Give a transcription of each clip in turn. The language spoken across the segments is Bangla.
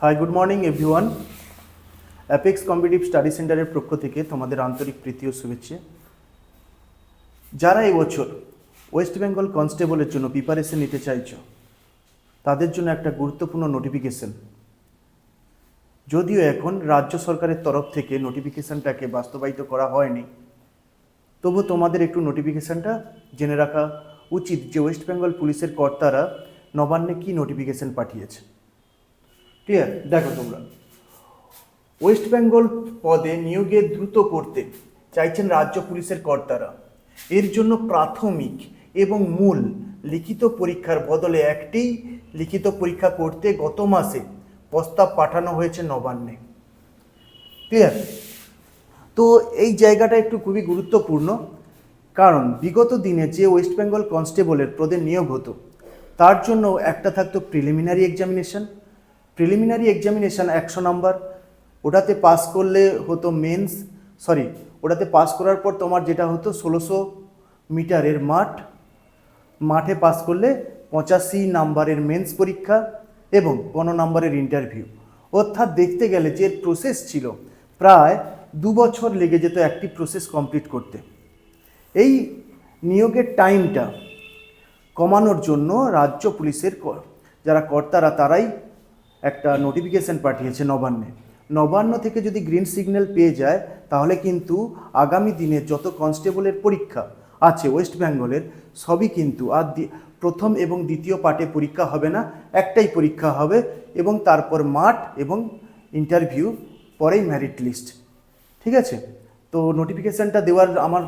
High, good morning everyone. Apex competitive study সেন্টারের পক্ষ থেকে তোমাদের আন্তরিক প্রীতি ও শুভেচ্ছা। যারা এবছর ওয়েস্ট বেঙ্গল কনস্টেবলের জন্য প্রিপারেশন নিতে চাইছো, তাদের জন্য একটা গুরুত্বপূর্ণ নোটিফিকেশন। যদিও এখন রাজ্য সরকারের তরফ থেকে নোটিফিকেশানটাকে বাস্তবায়িত করা হয়নি, তবু তোমাদের একটু নোটিফিকেশানটা জেনে রাখা উচিত যে ওয়েস্ট বেঙ্গল পুলিশের কর্তারা নবান্নে কী নোটিফিকেশান পাঠিয়েছে। ক্লিয়ার? দেখো তোমরা, ওয়েস্ট বেঙ্গল পদে নিয়োগে দ্রুত করতে চাইছেন রাজ্য পুলিশের কর্তারা। এর জন্য প্রাথমিক এবং মূল লিখিত পরীক্ষার বদলে একটি লিখিত পরীক্ষা করতে গত মাসে প্রস্তাব পাঠানো হয়েছে নবান্নে। ক্লিয়ার? তো এই জায়গাটা একটু খুবই গুরুত্বপূর্ণ, কারণ বিগত দিনে যে ওয়েস্ট বেঙ্গল কনস্টেবলের পদে নিয়োগ হতো, তার জন্য একটা থাকতো preliminary examination. Preliminary examination 100 number, ওটাতে পাস করলে হতো মেন্স, ওটাতে পাস করার পর তোমার যেটা হতো 1600 মিটারের মাঠে পাস করলে 85 নাম্বারের মেন্স পরীক্ষা এবং 15 নাম্বারের ইন্টারভিউ। অর্থাৎ দেখতে গেলে যে প্রসেস ছিল, প্রায় 2 বছর লেগে যেত একটি প্রসেস কমপ্লিট করতে। এই নিয়োগের টাইমটা কমানোর জন্য রাজ্য পুলিশের যারা কর্তারা, তারাই একটা নোটিফিকেশান পাঠিয়েছে নবান্ন থেকে যদি গ্রিন সিগন্যাল পেয়ে যায়, তাহলে কিন্তু আগামী দিনে যত কনস্টেবলের পরীক্ষা আছে ওয়েস্ট বেঙ্গলের, সবই কিন্তু আর প্রথম এবং দ্বিতীয় পার্টে পরীক্ষা হবে না, একটাই পরীক্ষা হবে এবং তারপর মাঠ এবং ইন্টারভিউ, পরেই মেরিট লিস্ট। ঠিক আছে? তো নোটিফিকেশানটা দেওয়ার আমার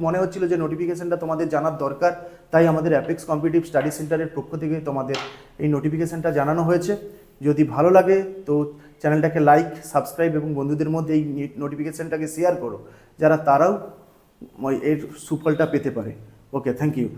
মনে হচ্ছিল যে নোটিফিকেশানটা তোমাদের জানার দরকার, তাই আমাদের অ্যাপেক্স কম্পিটিটিভ স্টাডি সেন্টারের পক্ষ থেকে তোমাদের এই নোটিফিকেশানটা জানানো হয়েছে। যদি ভালো লাগে তো চ্যানেলটাকে লাইক, সাবস্ক্রাইব এবং বন্ধুদের মধ্যে এই নোটিফিকেশানটাকে শেয়ার করো, যারা তারাও এর সুফলটা পেতে পারে। ওকে, থ্যাংক ইউ।